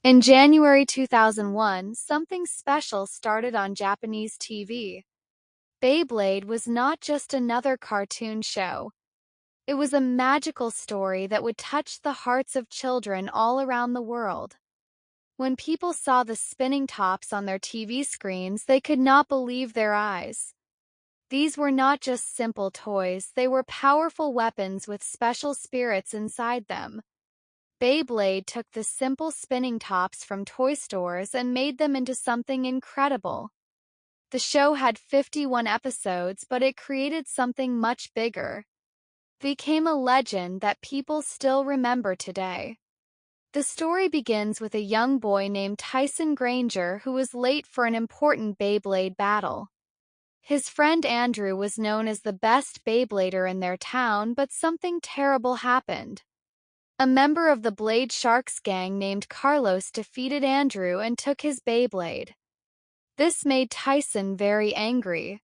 In January 2001, something special started on Japanese TV. Beyblade was not just another cartoon show. It was a magical story that would touch the hearts of children all around the world. When people saw the spinning tops on their TV screens, they could not believe their eyes. These were not just simple toys, they were powerful weapons with special spirits inside them. Beyblade took the simple spinning tops from toy stores and made them into something incredible. The show had 51 episodes, but it created something much bigger. It became a legend that people still remember today. The story begins with a young boy named Tyson Granger who was late for an important Beyblade battle. His friend Andrew was known as the best Beyblader in their town, but something terrible happened. A member of the Blade Sharks gang named Carlos defeated Andrew and took his Beyblade. This made Tyson very angry.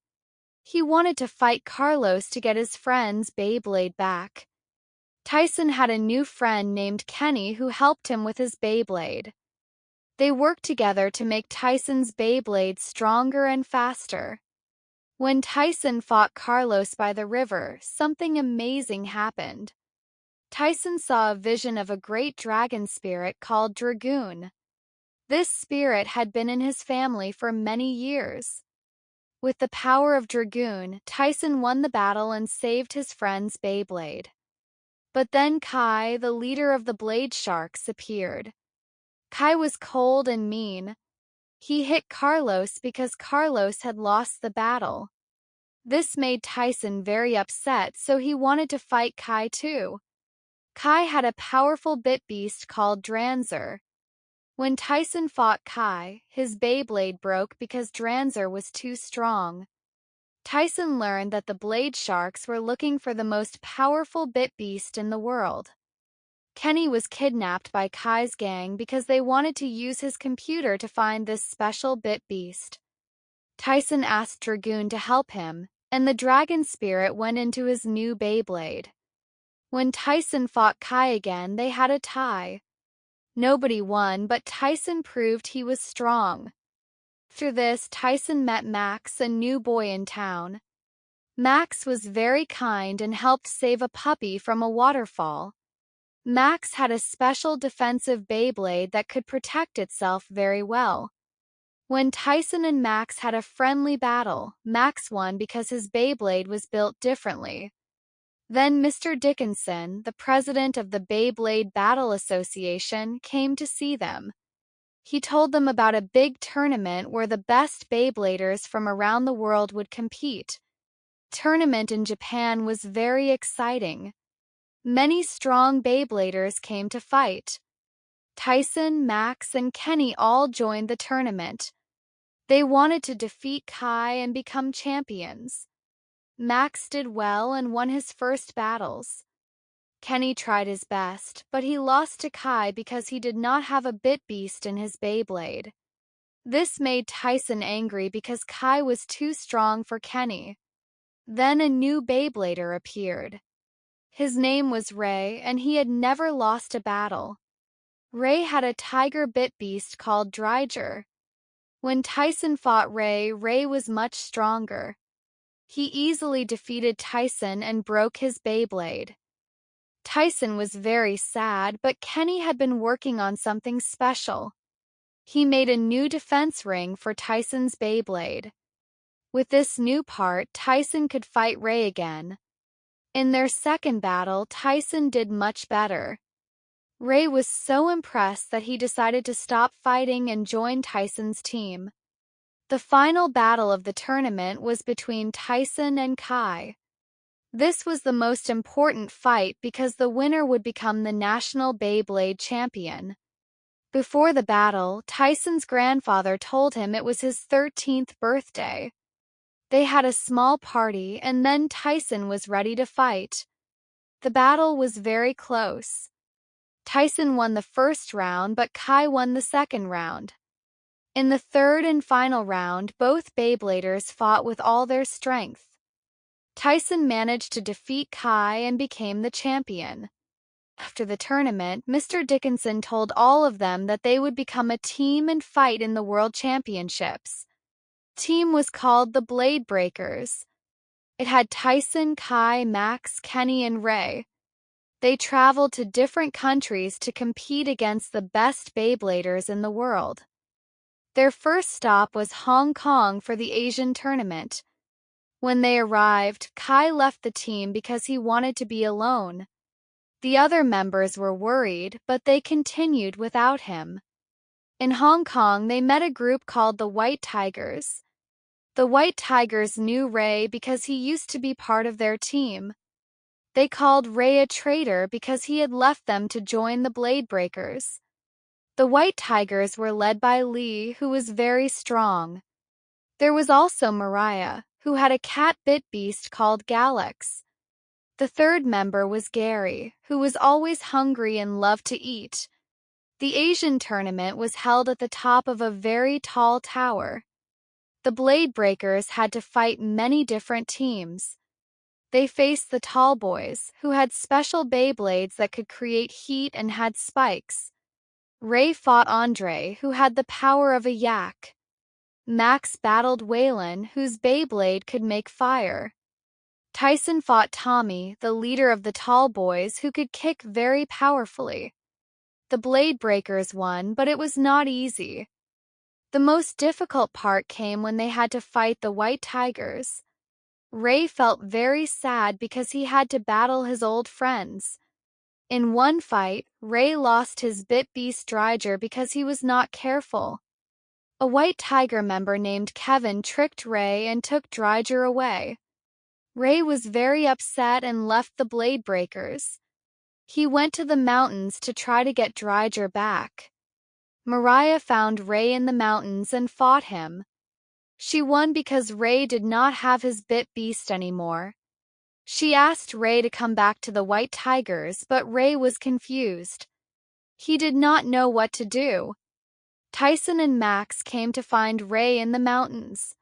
He wanted to fight Carlos to get his friend's Beyblade back. Tyson had a new friend named Kenny who helped him with his Beyblade. They worked together to make Tyson's Beyblade stronger and faster. When Tyson fought Carlos by the river, something amazing happened. Tyson saw a vision of a great dragon spirit called Dragoon. This spirit had been in his family for many years. With the power of Dragoon, Tyson won the battle and saved his friend's Beyblade. But then Kai, the leader of the Blade Sharks, appeared. Kai was cold and mean. He hit Carlos because Carlos had lost the battle. This made Tyson very upset, so he wanted to fight Kai too. Kai had a powerful bit beast called Dranzer. When Tyson fought Kai, his Beyblade broke because Dranzer was too strong. Tyson learned that the Blade Sharks were looking for the most powerful bit beast in the world. Kenny was kidnapped by Kai's gang because they wanted to use his computer to find this special bit beast. Tyson asked Dragoon to help him, and the dragon spirit went into his new Beyblade. When Tyson fought Kai again, they had a tie. Nobody won, but Tyson proved he was strong. Through this, Tyson met Max, a new boy in town. Max was very kind and helped save a puppy from a waterfall. Max had a special defensive Beyblade that could protect itself very well. When Tyson and Max had a friendly battle, Max won because his Beyblade was built differently. Then Mr. Dickinson, the president of the Beyblade Battle Association, came to see them. He told them about a big tournament where the best Beybladers from around the world would compete. The tournament in Japan was very exciting. Many strong Beybladers came to fight. Tyson, Max, and Kenny all joined the tournament. They wanted to defeat Kai and become champions. Max did well and won his first battles. Kenny tried his best, but he lost to Kai because he did not have a bit beast in his Beyblade. This made Tyson angry because Kai was too strong for Kenny. Then a new Beyblader appeared. His name was Ray, and he had never lost a battle. Ray had a tiger bit beast called Dryger. When Tyson fought Ray, Ray was much stronger. He easily defeated Tyson and broke his Beyblade. Tyson was very sad, but Kenny had been working on something special. He made a new defense ring for Tyson's Beyblade. With this new part, Tyson could fight Ray again. In their second battle, Tyson did much better. Ray was so impressed that he decided to stop fighting and join Tyson's team. The final battle of the tournament was between Tyson and Kai. This was the most important fight because the winner would become the national Beyblade champion. Before the battle, Tyson's grandfather told him it was his 13th birthday. They had a small party and then Tyson was ready to fight. The battle was very close. Tyson won the first round, but Kai won the second round. In the third and final round, both Beybladers fought with all their strength. Tyson managed to defeat Kai and became the champion. After the tournament, Mr. Dickinson told all of them that they would become a team and fight in the World Championships. The team was called the Blade Breakers. It had Tyson, Kai, Max, Kenny, and Ray. They traveled to different countries to compete against the best Beybladers in the world. Their first stop was Hong Kong for the Asian tournament. When they arrived, Kai left the team because he wanted to be alone. The other members were worried, but they continued without him. In Hong Kong, they met a group called the White Tigers. The White Tigers knew Ray because he used to be part of their team. They called Ray a traitor because he had left them to join the Blade Breakers. The White Tigers were led by Lee, who was very strong. There was also Mariah, who had a cat-bit beast called Galax. The third member was Gary, who was always hungry and loved to eat. The Asian tournament was held at the top of a very tall tower. The Blade Breakers had to fight many different teams. They faced the Tall Boys, who had special Beyblades that could create heat and had spikes. Ray fought Andre, who had the power of a yak. Max battled Waylon, whose Beyblade could make fire. Tyson fought Tommy, the leader of the Tall Boys, who could kick very powerfully. The Blade Breakers won, but it was not easy. The most difficult part came when they had to fight the White Tigers. Ray felt very sad because he had to battle his old friends. In one fight, Ray lost his Bit Beast Dryger because he was not careful. A White Tiger member named Kevin tricked Ray and took Dryger away. Ray was very upset and left the Blade Breakers. He went to the mountains to try to get Dryger back. Mariah found Ray in the mountains and fought him. She won because Ray did not have his Bit Beast anymore. She asked Ray to come back to the White Tigers, but Ray was confused. He did not know what to do. Tyson and Max came to find Ray in the mountains.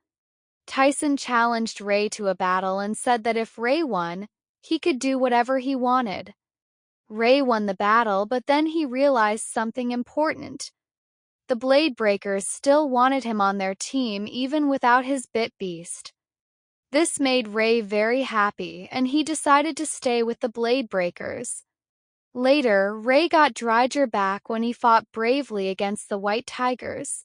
Tyson challenged Ray to a battle and said that if Ray won, he could do whatever he wanted. Ray won the battle, but then he realized something important. The Blade Breakers still wanted him on their team even without his Bit Beast. This made Ray very happy, and he decided to stay with the Blade Breakers. Later, Ray got Dryger back when he fought bravely against the White Tigers.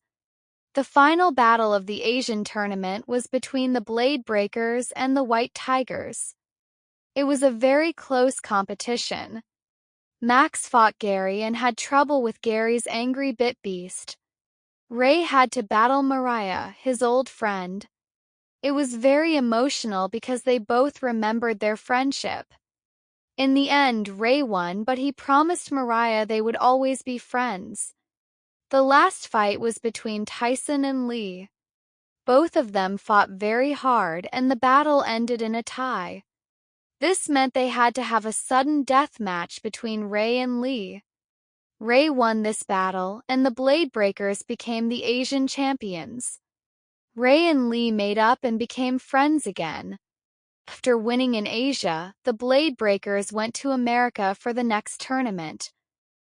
The final battle of the Asian tournament was between the Blade Breakers and the White Tigers. It was a very close competition. Max fought Gary and had trouble with Gary's angry Bit Beast. Ray had to battle Mariah, his old friend. It was very emotional because they both remembered their friendship. In the end, Ray won, but he promised Mariah they would always be friends. The last fight was between Tyson and Lee. Both of them fought very hard, and the battle ended in a tie. This meant they had to have a sudden death match between Ray and Lee. Ray won this battle, and the Blade Breakers became the Asian champions. Ray and Lee made up and became friends again. After winning in Asia, the Blade Breakers went to America for the next tournament.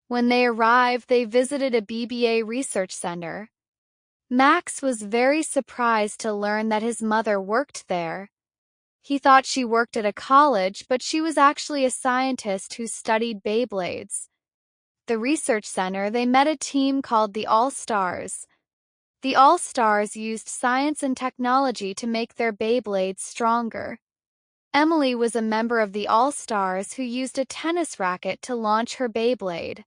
When they arrived, they visited a BBA research center. Max was very surprised to learn that his mother worked there. He thought she worked at a college, but she was actually a scientist who studied Beyblades. At the research center, they met a team called the All-Stars. The All-Stars used science and technology to make their Beyblades stronger. Emily was a member of the All-Stars who used a tennis racket to launch her Beyblade.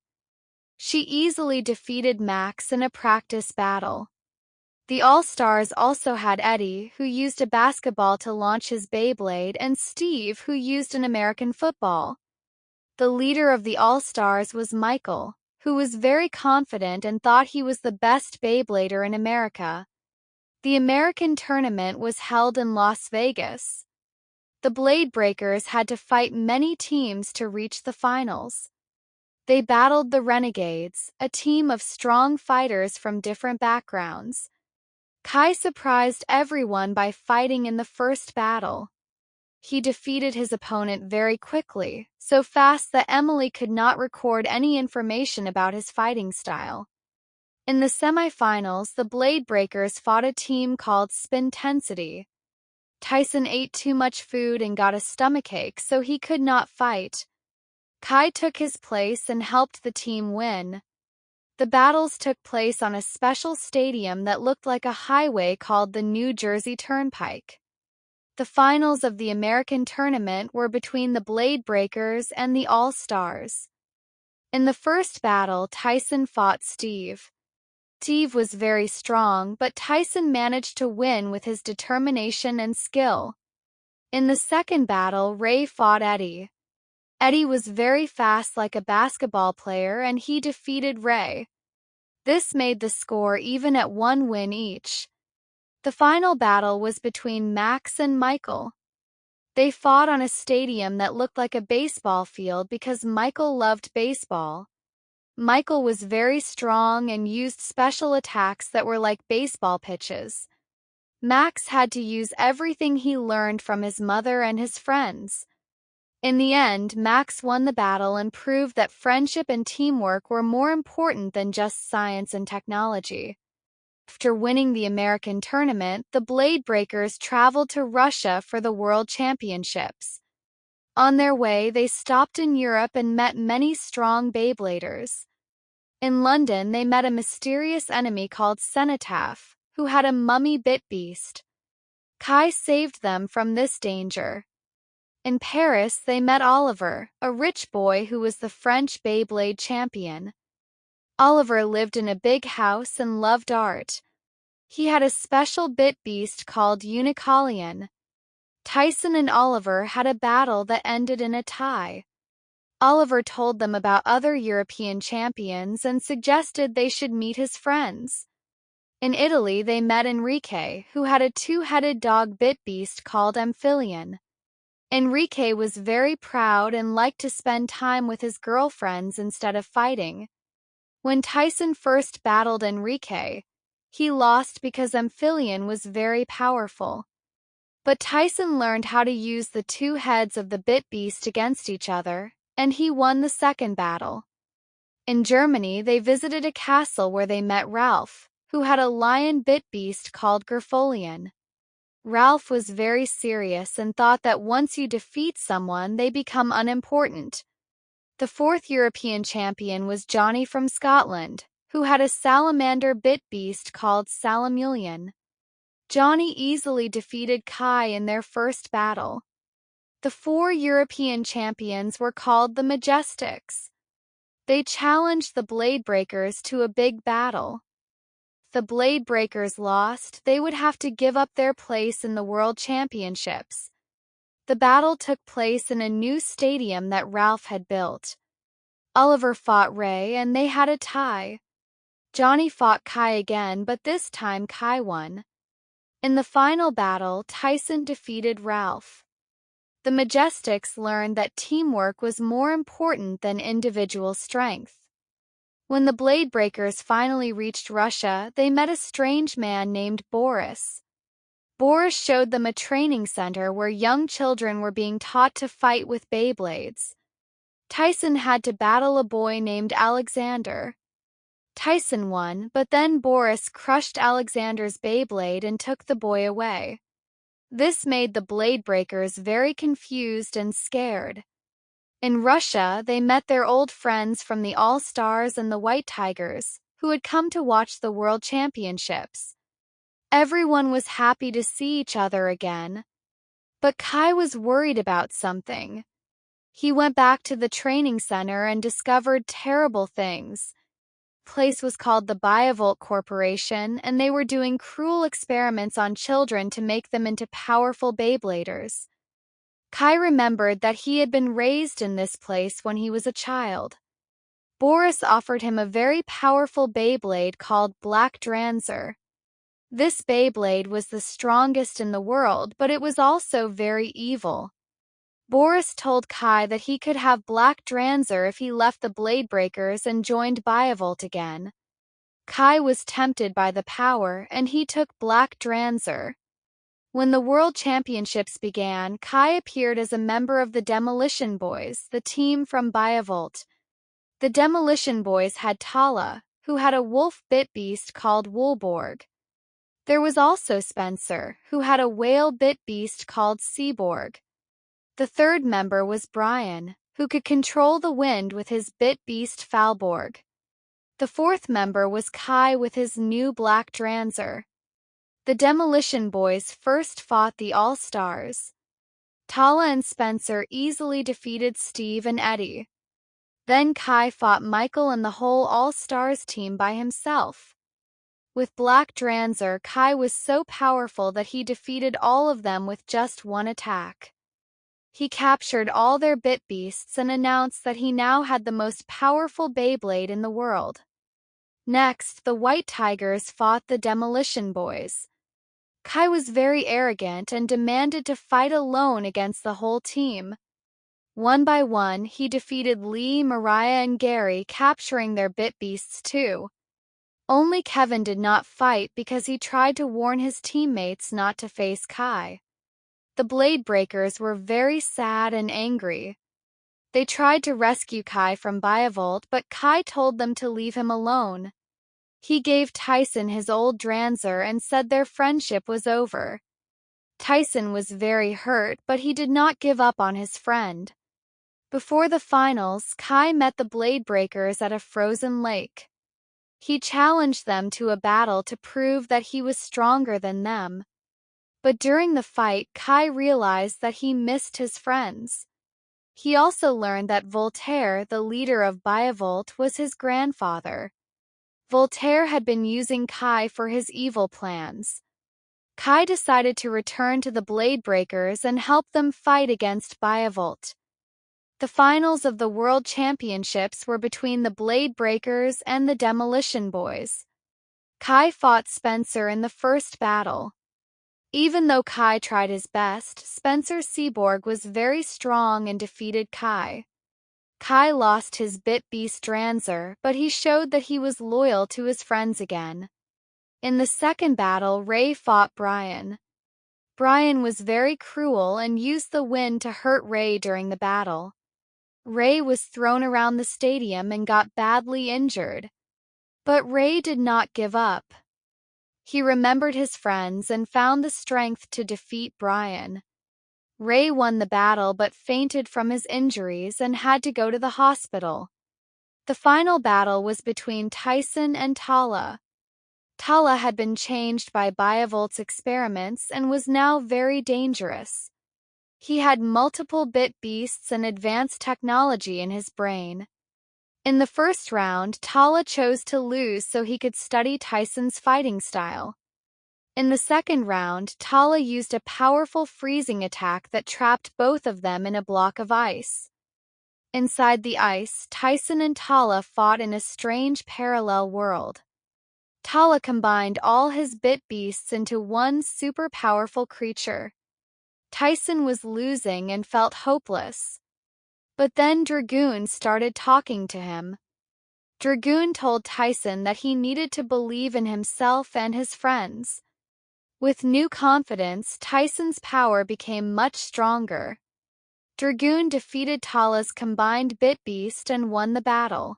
She easily defeated Max in a practice battle. The All-Stars also had Eddie, who used a basketball to launch his Beyblade, and Steve, who used an American football. The leader of the All-Stars was Michael, who was very confident and thought he was the best Beyblader in America. The American tournament was held in Las Vegas. The Blade Breakers had to fight many teams to reach the finals. They battled the Renegades, a team of strong fighters from different backgrounds. Kai surprised everyone by fighting in the first battle. He defeated his opponent very quickly, so fast that Emily could not record any information about his fighting style. In the semifinals, the Blade Breakers fought a team called Spintensity. Tyson ate too much food and got a stomachache, so he could not fight. Kai took his place and helped the team win. The battles took place on a special stadium that looked like a highway called the New Jersey Turnpike. The finals of the American tournament were between the Blade Breakers and the All-Stars. In the first battle, Tyson fought Steve. Steve was very strong, but Tyson managed to win with his determination and skill. In the second battle, Ray fought Eddie. Eddie was very fast like a basketball player and he defeated Ray. This made the score even at 1 win each. The final battle was between Max and Michael. They fought on a stadium that looked like a baseball field because Michael loved baseball. Michael was very strong and used special attacks that were like baseball pitches. Max had to use everything he learned from his mother and his friends. In the end, Max won the battle and proved that friendship and teamwork were more important than just science and technology. After winning the American tournament, the Blade Breakers traveled to Russia for the World Championships. On their way, they stopped in Europe and met many strong Beybladers. In London, they met a mysterious enemy called Cenotaph, who had a mummy-bit beast. Kai saved them from this danger. In Paris, they met Oliver, a rich boy who was the French Beyblade champion. Oliver lived in a big house and loved art. He had a special bit beast called Unicolion. Tyson and Oliver had a battle that ended in a tie. Oliver told them about other European champions and suggested they should meet his friends. In Italy, they met Enrique, who had a two-headed dog bit beast called Amphilion. Enrique was very proud and liked to spend time with his girlfriends instead of fighting. When Tyson first battled Enrique, he lost because Amphilion was very powerful. But Tyson learned how to use the two heads of the bit beast against each other, and he won the second battle. In Germany, they visited a castle where they met Ralph, who had a lion bit beast called Gerfolion. Ralph was very serious and thought that once you defeat someone, they become unimportant. The fourth European champion was Johnny from Scotland, who had a salamander bit beast called Salamulion. Johnny easily defeated Kai in their first battle. The four European champions were called the Majestics. They challenged the Blade Breakers to a big battle. If the Blade Breakers lost, they would have to give up their place in the World Championships. The battle took place in a new stadium that Ralph had built. Oliver fought Ray and they had a tie. Johnny fought Kai again, but this time Kai won. In the final battle, Tyson defeated Ralph. The Majestics learned that teamwork was more important than individual strength. When the Blade Breakers finally reached Russia, they met a strange man named Boris. Boris showed them a training center where young children were being taught to fight with Beyblades. Tyson had to battle a boy named Alexander. Tyson won, but then Boris crushed Alexander's Beyblade and took the boy away. This made the Blade Breakers very confused and scared. In Russia, they met their old friends from the All-Stars and the White Tigers, who had come to watch the World Championships. Everyone was happy to see each other again. But Kai was worried about something. He went back to the training center and discovered terrible things. The place was called the Beyblade Corporation, and they were doing cruel experiments on children to make them into powerful Beybladers. Kai remembered that he had been raised in this place when he was a child. Boris offered him a very powerful Beyblade called Black Dranzer. This Beyblade was the strongest in the world, but it was also very evil. Boris told Kai that he could have Black Dranzer if he left the Blade Breakers and joined Beyblade again. Kai was tempted by the power, and he took Black Dranzer. When the World Championships began, Kai appeared as a member of the Demolition Boys, the team from Biovolt. The Demolition Boys had Tala, who had a wolf-bit beast called Woolborg. There was also Spencer, who had a whale-bit beast called Seaborg. The third member was Brian, who could control the wind with his bit beast Falborg. The fourth member was Kai with his new black Dranzer. The Demolition Boys first fought the All-Stars. Tala and Spencer easily defeated Steve and Eddie. Then Kai fought Michael and the whole All-Stars team by himself. With Black Dranzer, Kai was so powerful that he defeated all of them with just one attack. He captured all their bit beasts and announced that he now had the most powerful Beyblade in the world. Next, the White Tigers fought the Demolition Boys. Kai was very arrogant and demanded to fight alone against the whole team. One by one, he defeated Lee, Mariah, and Gary, capturing their bit beasts too. Only Kevin did not fight because he tried to warn his teammates not to face Kai. The Blade Breakers were very sad and angry. They tried to rescue Kai from Biovolt, but Kai told them to leave him alone. He gave Tyson his old Dranzer and said their friendship was over. Tyson was very hurt, but he did not give up on his friend. Before the finals, Kai met the Blade Breakers at a frozen lake. He challenged them to a battle to prove that he was stronger than them. But during the fight, Kai realized that he missed his friends. He also learned that Voltaire, the leader of Biovolt, was his grandfather. Voltaire had been using Kai for his evil plans. Kai decided to return to the Blade Breakers and help them fight against Biovolt. The finals of the World Championships were between the Blade Breakers and the Demolition Boys. Kai fought Spencer in the first battle. Even though Kai tried his best, Spencer Seaborg was very strong and defeated Kai. Kai lost his bit beast Dranzer, but he showed that he was loyal to his friends again. In the second battle, Ray fought Brian. Brian was very cruel and used the wind to hurt Ray during the battle. Ray was thrown around the stadium and got badly injured. But Ray did not give up. He remembered his friends and found the strength to defeat Brian. Ray won the battle but fainted from his injuries and had to go to the hospital. The final battle was between Tyson and Tala. Tala had been changed by Biovolt's experiments and was now very dangerous. He had multiple bit beasts and advanced technology in his brain. In the first round, Tala chose to lose so he could study Tyson's fighting style. In the second round, Tala used a powerful freezing attack that trapped both of them in a block of ice. Inside the ice, Tyson and Tala fought in a strange parallel world. Tala combined all his bit beasts into one super powerful creature. Tyson was losing and felt hopeless. But then Dragoon started talking to him. Dragoon told Tyson that he needed to believe in himself and his friends. With new confidence, Tyson's power became much stronger. Dragoon defeated Tala's combined bit beast and won the battle.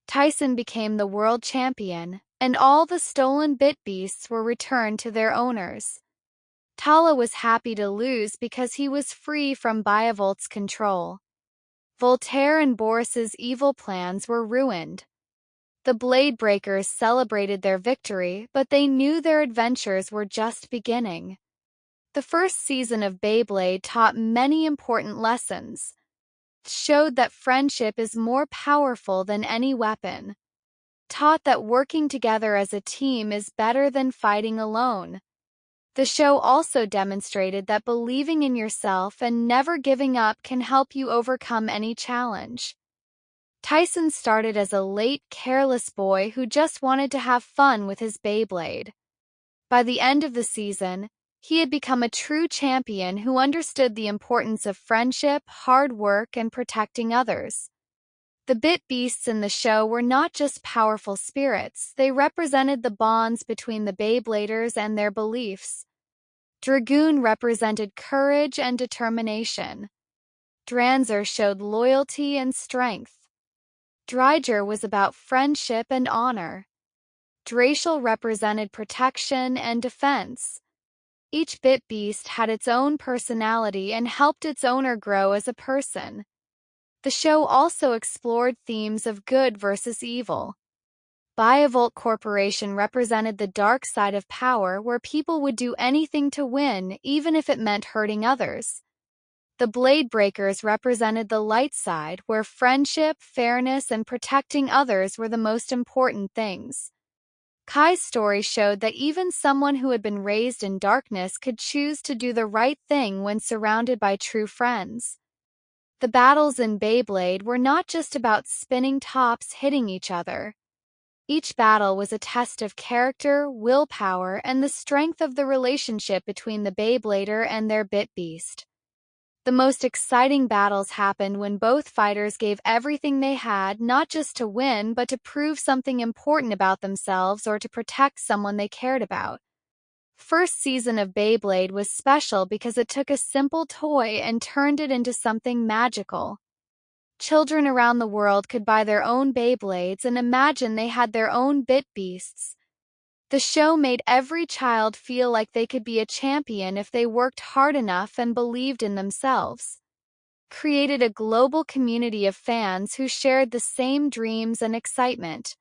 Tyson became the world champion, and all the stolen bit beasts were returned to their owners. Tala was happy to lose because he was free from Biovolt's control. Voltaire and Boris's evil plans were ruined. The Blade Breakers celebrated their victory, but they knew their adventures were just beginning. The first season of Beyblade taught many important lessons. It showed that friendship is more powerful than any weapon. Taught that working together as a team is better than fighting alone. The show also demonstrated that believing in yourself and never giving up can help you overcome any challenge. Tyson started as a late, careless boy who just wanted to have fun with his Beyblade. By the end of the season, he had become a true champion who understood the importance of friendship, hard work, and protecting others. The bit beasts in the show were not just powerful spirits, they represented the bonds between the Beybladers and their beliefs. Dragoon represented courage and determination. Dranzer showed loyalty and strength. Dreiger was about friendship and honor. Dracial represented protection and defense. Each bit beast had its own personality and helped its owner grow as a person. The show also explored themes of good versus evil. Biovolt Corporation represented the dark side of power, where people would do anything to win, even if it meant hurting others. The Blade Breakers represented the light side, where friendship, fairness, and protecting others were the most important things. Kai's story showed that even someone who had been raised in darkness could choose to do the right thing when surrounded by true friends. The battles in Beyblade were not just about spinning tops hitting each other. Each battle was a test of character, willpower, and the strength of the relationship between the Beyblader and their bit beast. The most exciting battles happened when both fighters gave everything they had, not just to win, but to prove something important about themselves or to protect someone they cared about. First season of Beyblade was special because it took a simple toy and turned it into something magical. Children around the world could buy their own Beyblades and imagine they had their own bit beasts. The show made every child feel like they could be a champion if they worked hard enough and believed in themselves. Created a global community of fans who shared the same dreams and excitement.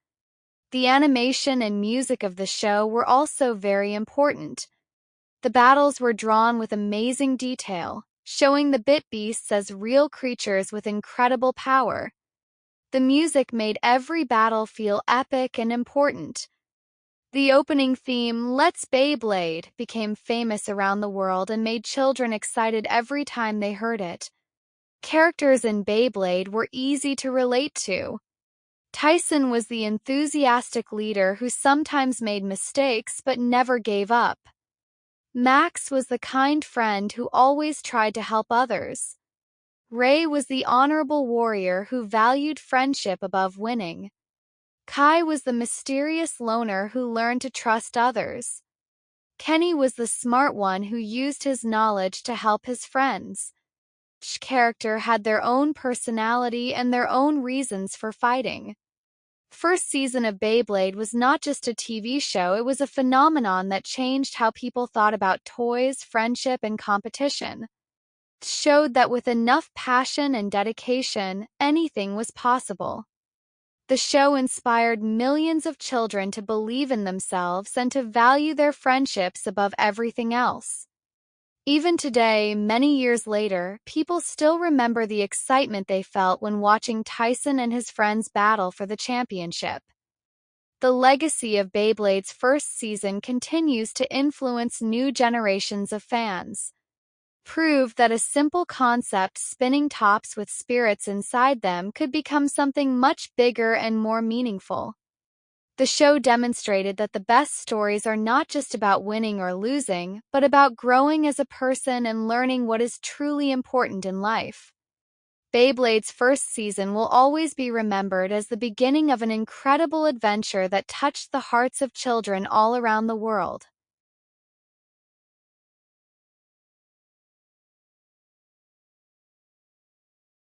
The animation and music of the show were also very important. The battles were drawn with amazing detail, showing the bit beasts as real creatures with incredible power. The music made every battle feel epic and important. The opening theme, Let's Beyblade, became famous around the world and made children excited every time they heard it. Characters in Beyblade were easy to relate to. Tyson was the enthusiastic leader who sometimes made mistakes but never gave up. Max was the kind friend who always tried to help others. Ray was the honorable warrior who valued friendship above winning. Kai was the mysterious loner who learned to trust others. Kenny was the smart one who used his knowledge to help his friends. Each character had their own personality and their own reasons for fighting. First season of Beyblade was not just a TV show, it was a phenomenon that changed how people thought about toys, friendship, and competition. It showed that with enough passion and dedication, anything was possible. The show inspired millions of children to believe in themselves and to value their friendships above everything else. Even today, many years later, people still remember the excitement they felt when watching Tyson and his friends battle for the championship. The legacy of Beyblade's first season continues to influence new generations of fans. Prove that a simple concept, spinning tops with spirits inside them, could become something much bigger and more meaningful. The show demonstrated that the best stories are not just about winning or losing, but about growing as a person and learning what is truly important in life. Beyblade's first season will always be remembered as the beginning of an incredible adventure that touched the hearts of children all around the world.